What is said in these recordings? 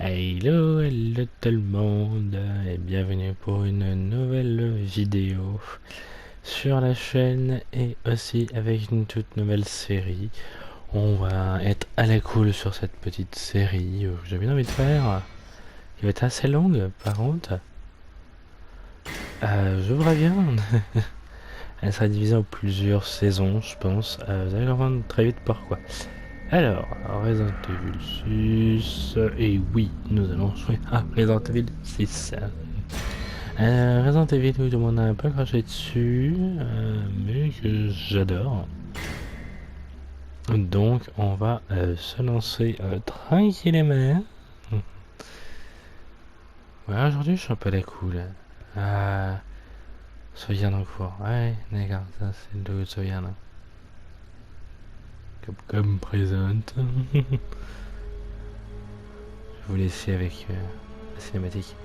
Hello, hello tout le monde et bienvenue pour une nouvelle vidéo sur la chaîne et aussi avec une toute nouvelle série. On va être à la cool sur cette petite série que j'ai bien envie de faire, qui va être assez longue par contre. Je vous préviens, elle sera divisée en plusieurs saisons je pense, vous allez comprendre très vite pourquoi. Alors, Resident Evil 6, et oui, nous allons jouer à Resident Evil 6. Resident Evil, tout le monde a un peu craché dessus, mais que j'adore. Donc, on va se lancer tranquillement. Ouais, aujourd'hui, je suis un peu à la cool. Soyana encore. Ouais, d'accord, ça c'est le logo de Soyana. Comme présente. Je vais vous laisser avec la cinématique.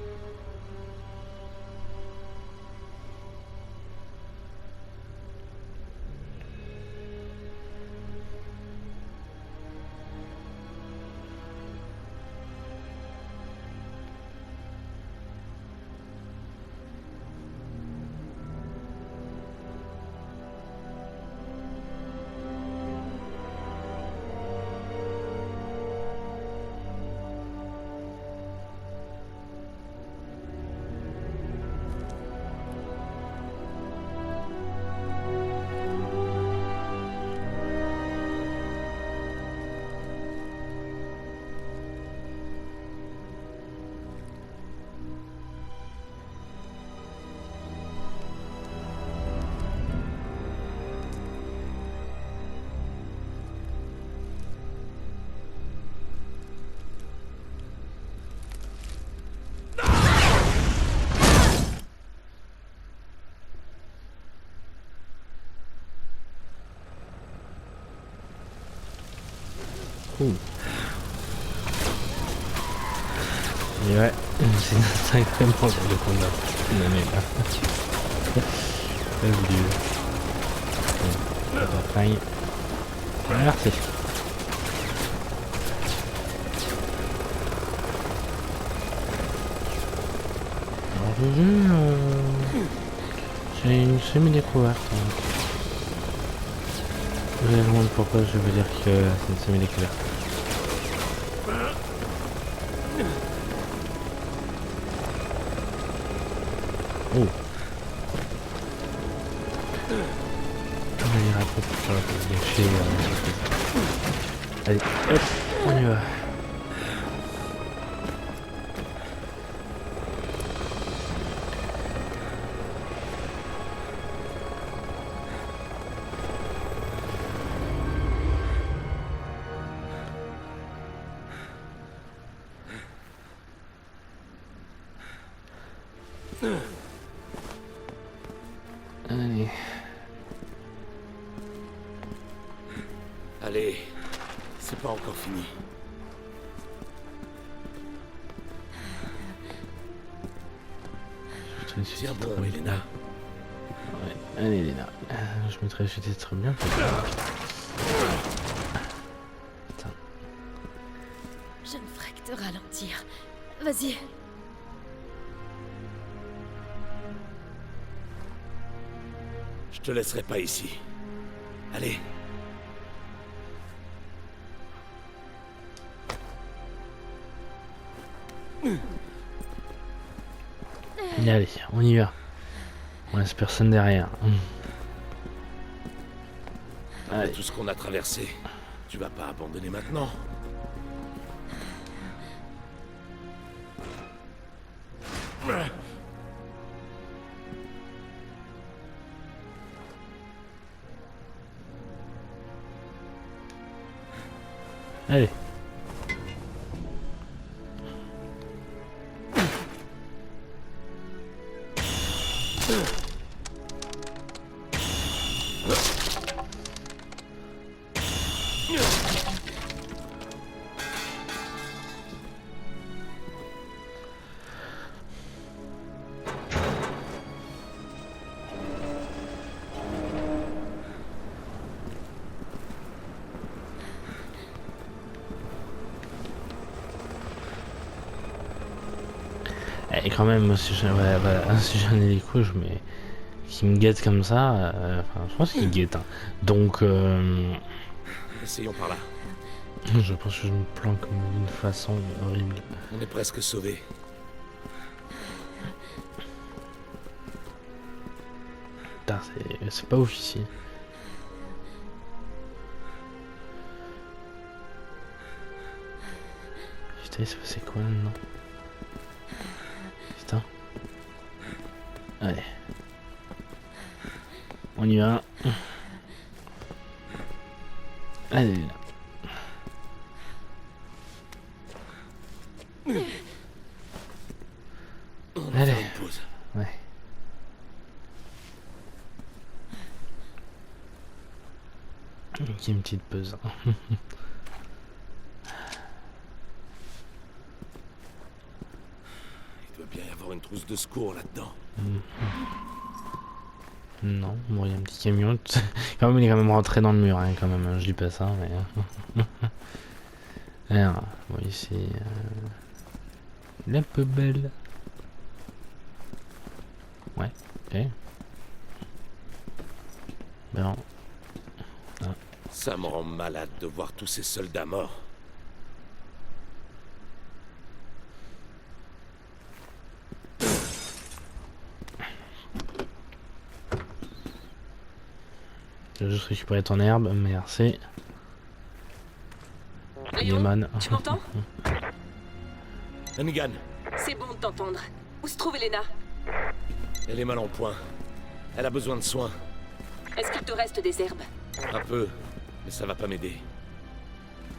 Ouh. Et ouais, c'est un sacré bordel de combat. Non mais là. Très vieux. Bon, fine. Merci. Alors le jeu, c'est une semi-découverte. Vous allez demander pourquoi je veux dire que c'est une semi-découverte. Oh. On va dire après pour faire un peu gâcher. Allez, hop, on y va. Allez. Allez, c'est pas encore fini. Tiens bon, Elena. Ouais, allez, Elena. Je mettrai le titre bien pour que... Attends. Je ne ferai que te ralentir. Vas-y. Je te laisserai pas ici. Allez. Allez, on y va. On laisse personne derrière. Après Allez. tout ce qu'on a traversé, tu vas pas abandonner maintenant. Allez. Et quand même, si j'ai si j'ai un hélico, je mets... qui me guette comme ça, enfin, je pense qu'il guette. Hein. Donc, Essayons par là. je pense que je me planque d'une façon horrible. On est presque sauvés. Putain, c'est pas ouf ici. Putain, il s'est passé quoi maintenant? Putain. Allez. On y va. Allez là. On va Allez. faire une pause. Ouais. Une petite pause. Il doit bien y avoir une trousse de secours là-dedans. Non, bon, il y a un petit camion. Quand même, il est quand même rentré dans le mur, hein, quand même. Je dis pas ça, mais. Alors, bon, ici. La poubelle. Ouais, ok. Ben, Ça me rend malade de voir tous ces soldats morts. je vais juste récupérer ton herbe, merci. Léon, Yeman. tu m'entends? Hannigan, C'est bon de t'entendre. Où se trouve Elena? elle est mal en point. Elle a besoin de soins. Est-ce qu'il te reste des herbes? Un peu, mais ça va pas m'aider.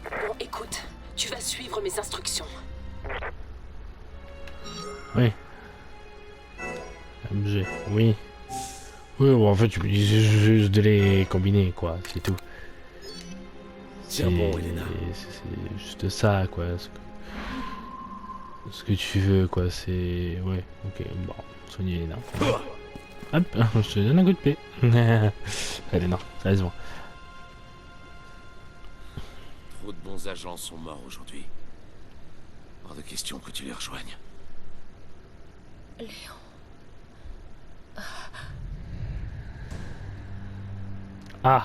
Bon, écoute, tu vas suivre mes instructions. Oui. MG, oui. Oui, bon, en fait, tu me dis juste de les combiner, quoi, c'est tout. Tiens bon, Elena. C'est juste ça, quoi. Ce que tu veux, quoi, c'est... Ouais, ok, bon, soigner Elena. Hop, je te donne un coup de pied. Allez, non, sérieusement. Trop de bons agents sont morts aujourd'hui. Hors de question que tu les rejoignes. Léon. Ah.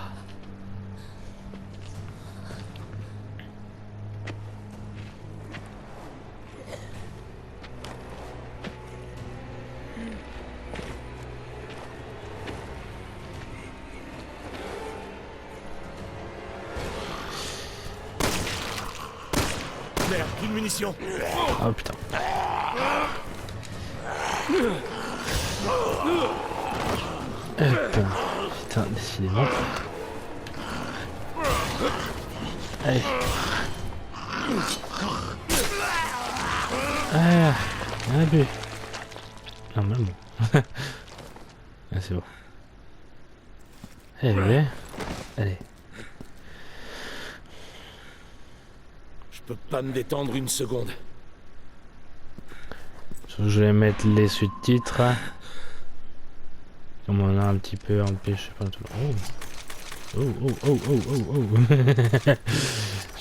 Merde, plus de munitions. Oh putain. Putain, décidément. Allez. Ah, on a bu. Normalement. Ah, c'est bon. Allez. Allez. Je peux pas me détendre une seconde. Je vais mettre les sous-titres. Comme on a un petit peu empêché pas tout. Oh. Oh.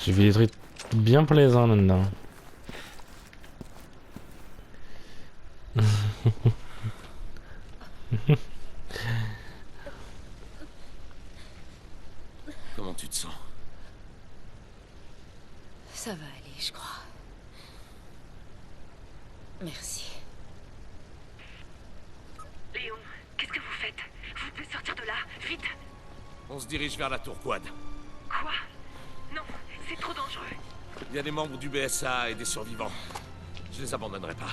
J'ai vu des trucs bien plaisants là-dedans. Comment tu te sens? Ça va aller, je crois. Merci. Léon, qu'est-ce que vous faites? Vous devez sortir de là, vite! On se dirige vers la tourquoise. Quoi? Non, c'est trop dangereux. Il y a des membres du BSA et des survivants. Je les abandonnerai pas.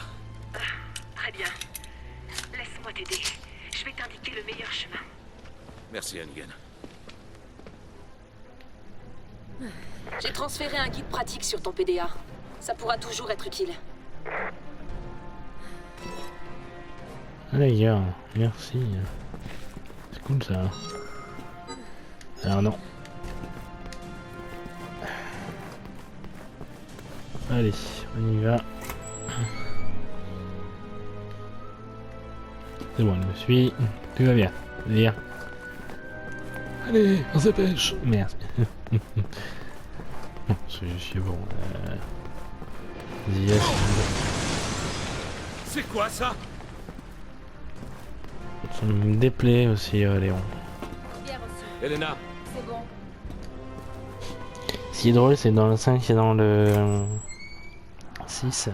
Très bien. Laisse-moi t'aider. Je vais t'indiquer le meilleur chemin. Merci, Hannigan. J'ai transféré un guide pratique sur ton PDA. Ça pourra toujours être utile. Ah, les gars, merci. C'est cool ça. Alors non. Allez, on y va. C'est bon, elle me suit. Tout va bien. Viens. Allez, on se dépêche. Merde. Je suis bon. Yes. C'est quoi ça? Ça me déplaît aussi, Léon. Bien reçu. Elena, C'est bon. Ce qui est drôle, c'est dans le 5 et dans le 6.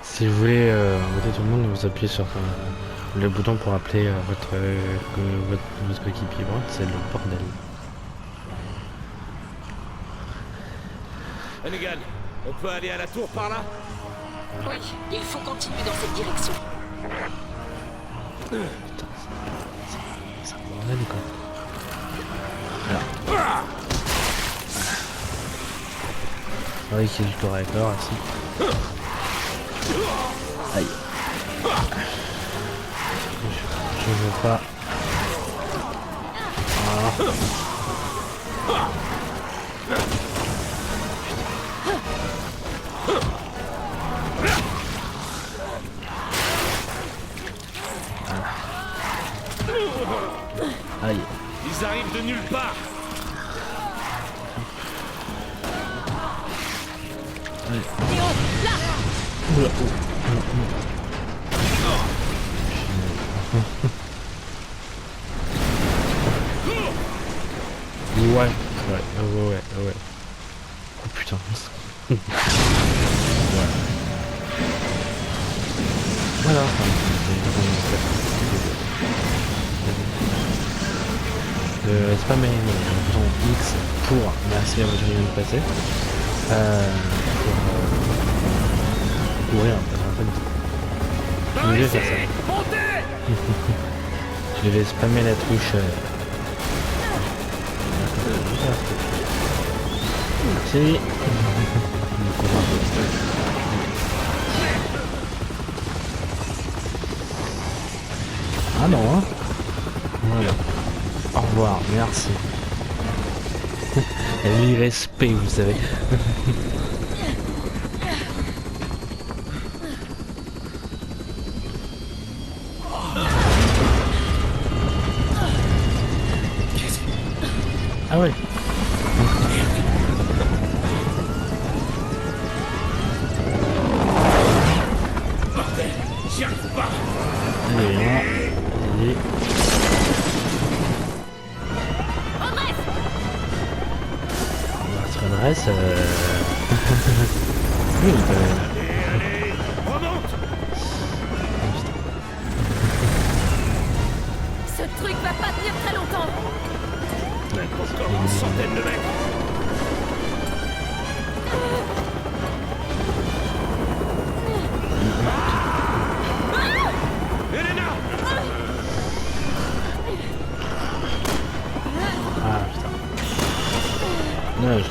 Si vous voulez embêter tout le monde, vous appuyez sur le bouton pour appeler votre coéquipier. Bon, c'est le bordel. Hannigan, on peut aller à la tour par là? Oui, il faut continuer dans cette direction. C'est un bordel quoi. Alors. C'est vrai qu'il y a du corps à corps ici. Aïe. Je veux pas. Voilà. Aïe. Ils arrivent de nulle part. Oula, ouais. Oh putain. Ouais. Voilà. Spammer le bouton X pour merci la voiture qui vient de passer. Pour courir, en fait. Je vais faire ça. Je vais spammer la touche. Merci. Ah non, hein. Voilà. Au revoir, merci. L'irrespect, vous savez. Ah ouais. Bordel, j'y arrive pas. Allez, allez. On se redresse. Oui, Allez, remonte. Ce truc va pas tenir très longtemps. Encore une centaine de mecs. Elena! Ah putain. Non, je...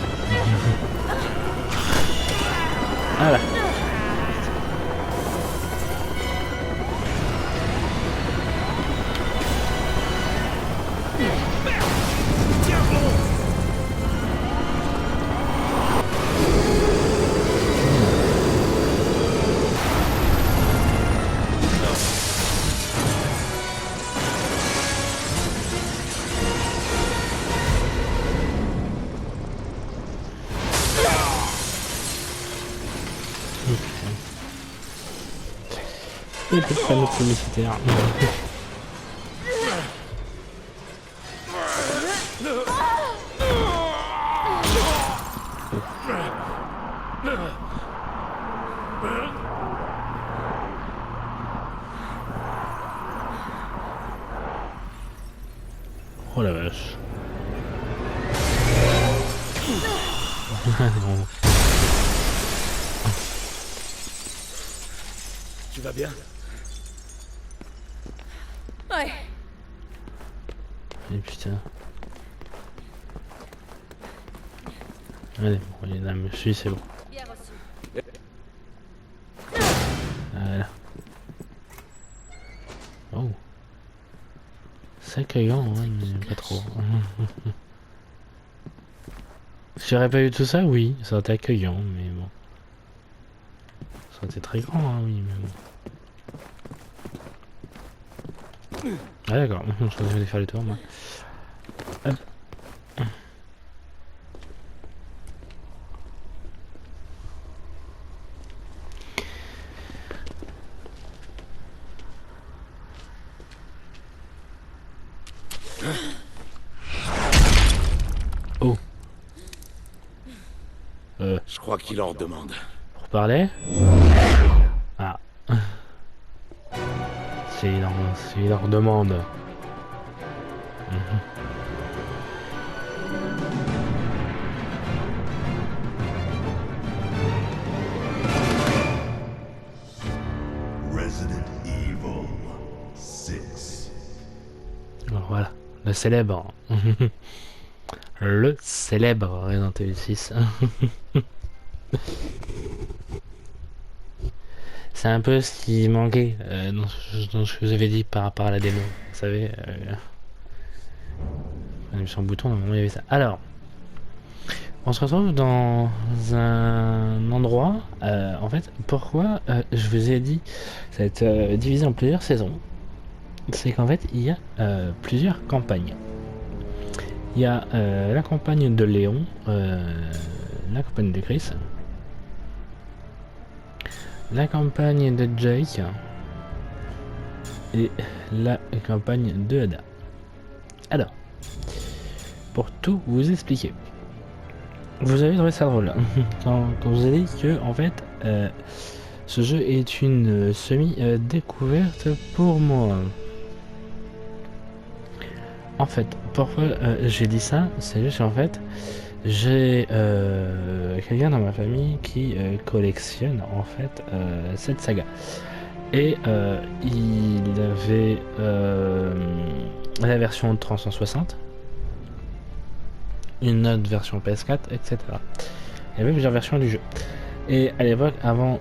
Ah là. Tiens bon! Et peut-être pas notre publicitaire. Oh la vache. Non. Tu vas bien? Ouais. Et putain. Allez, bon, il là, me suit, c'est bon. Bien reçu. Voilà. Oh. C'est accueillant, hein, mais pas trop. Si j'aurais pas eu tout ça, oui, ça aurait été accueillant, mais bon. Ça aurait été très grand, hein, oui, mais bon. Ah d'accord, je crois que je vais faire le tour, moi. Hop. crois qu'il en demande. Pour parler. Ah. S'il en demande. Resident Evil 6. Alors voilà, le célèbre. Le célèbre Resident Evil 6. C'est un peu ce qui manquait dans ce que vous avez dit par rapport à la démo. Vous savez, on a mis sur le bouton, normalement il y avait ça. Alors, on se retrouve dans un endroit. En fait, pourquoi je vous ai dit ça va être divisé en plusieurs saisons. C'est qu'en fait, il y a plusieurs campagnes. Il y a la campagne de Léon, la campagne de Chris, la campagne de Jake et la campagne de Ada. Alors, pour tout vous expliquer, vous avez trouvé ça drôle quand vous avez dit que en fait ce jeu est une semi-découverte pour moi. En fait, pourquoi j'ai dit ça, c'est juste qu'en fait j'ai quelqu'un dans ma famille qui collectionne en fait cette saga. Et il avait la version 360, une autre version PS4, etc. Il y avait plusieurs versions du jeu. Et à l'époque, avant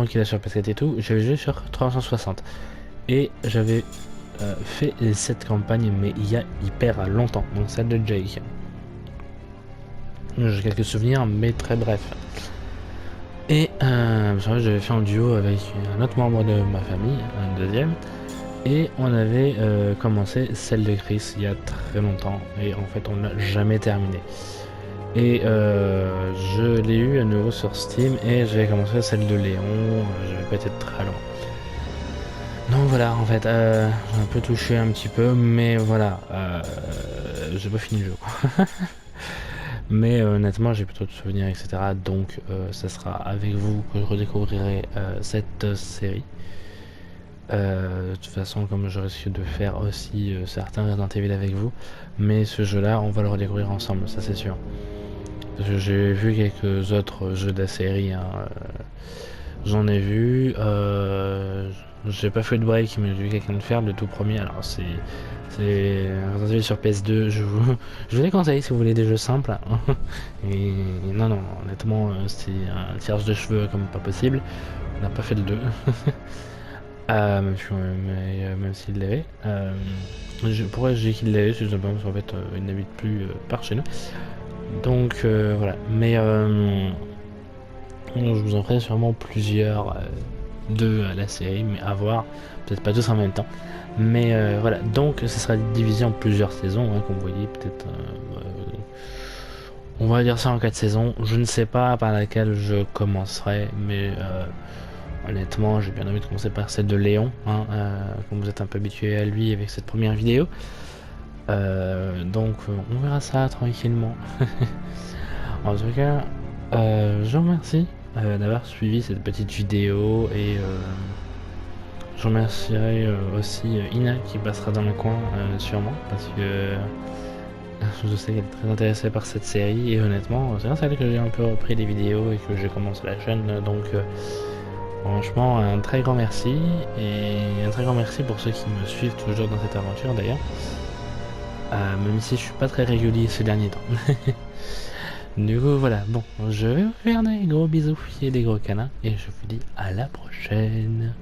qu'il achète sur PS4 et tout, j'avais joué sur 360. Et j'avais fait cette campagne, mais il y a hyper longtemps, donc celle de Jake. J'ai quelques souvenirs, mais très bref. Et j'avais fait en duo avec un autre membre de ma famille, un deuxième. Et on avait commencé celle de Chris il y a très longtemps. Et en fait, on l'a jamais terminé. Et je l'ai eu à nouveau sur Steam. Et j'ai commencé celle de Léon. Je vais pas être très long. Donc voilà, en fait, j'ai un peu touché un petit peu. Mais voilà, j'ai pas fini le jeu. Mais honnêtement, j'ai plutôt de souvenirs, etc. Donc, ça sera avec vous que je redécouvrirai cette série. De toute façon, comme je risque de faire aussi certains Resident Evil avec vous. Mais ce jeu-là, on va le redécouvrir ensemble, ça c'est sûr. J'ai vu quelques autres jeux de la série. Hein, j'en ai vu. J'ai pas fait de break, mais j'ai vu quelqu'un le faire, le tout premier. Alors, c'est Resident Evil sur PS2, je vous les conseille si vous voulez des jeux simples. Et non, honnêtement, c'est un tirage de cheveux comme pas possible. On n'a pas fait le 2. Même s'il l'avait. Pourquoi j'ai qu'il l'avait, c'est simplement parce qu'en fait, il n'habite plus par chez nous. Donc voilà. Mais je vous en ferai sûrement plusieurs de la série, mais à voir. Peut-être pas tous en même temps. Mais voilà, donc ce sera divisé en plusieurs saisons, hein, comme vous voyez, peut-être on va dire ça en 4 saisons. Je ne sais pas par laquelle je commencerai, mais honnêtement j'ai bien envie de commencer par celle de Léon, hein, comme vous êtes un peu habitué à lui avec cette première vidéo. Donc on verra ça tranquillement. En tout cas, je vous remercie d'avoir suivi cette petite vidéo et je remercierai aussi Ina qui passera dans le coin sûrement parce que je sais qu'elle est très intéressée par cette série et honnêtement c'est grâce à elle que j'ai un peu repris les vidéos et que j'ai commencé la chaîne, donc franchement un très grand merci et un très grand merci pour ceux qui me suivent toujours dans cette aventure d'ailleurs, même si je suis pas très régulier ces derniers temps. Du coup voilà, bon je vais vous faire des gros bisous et des gros câlins et je vous dis à la prochaine.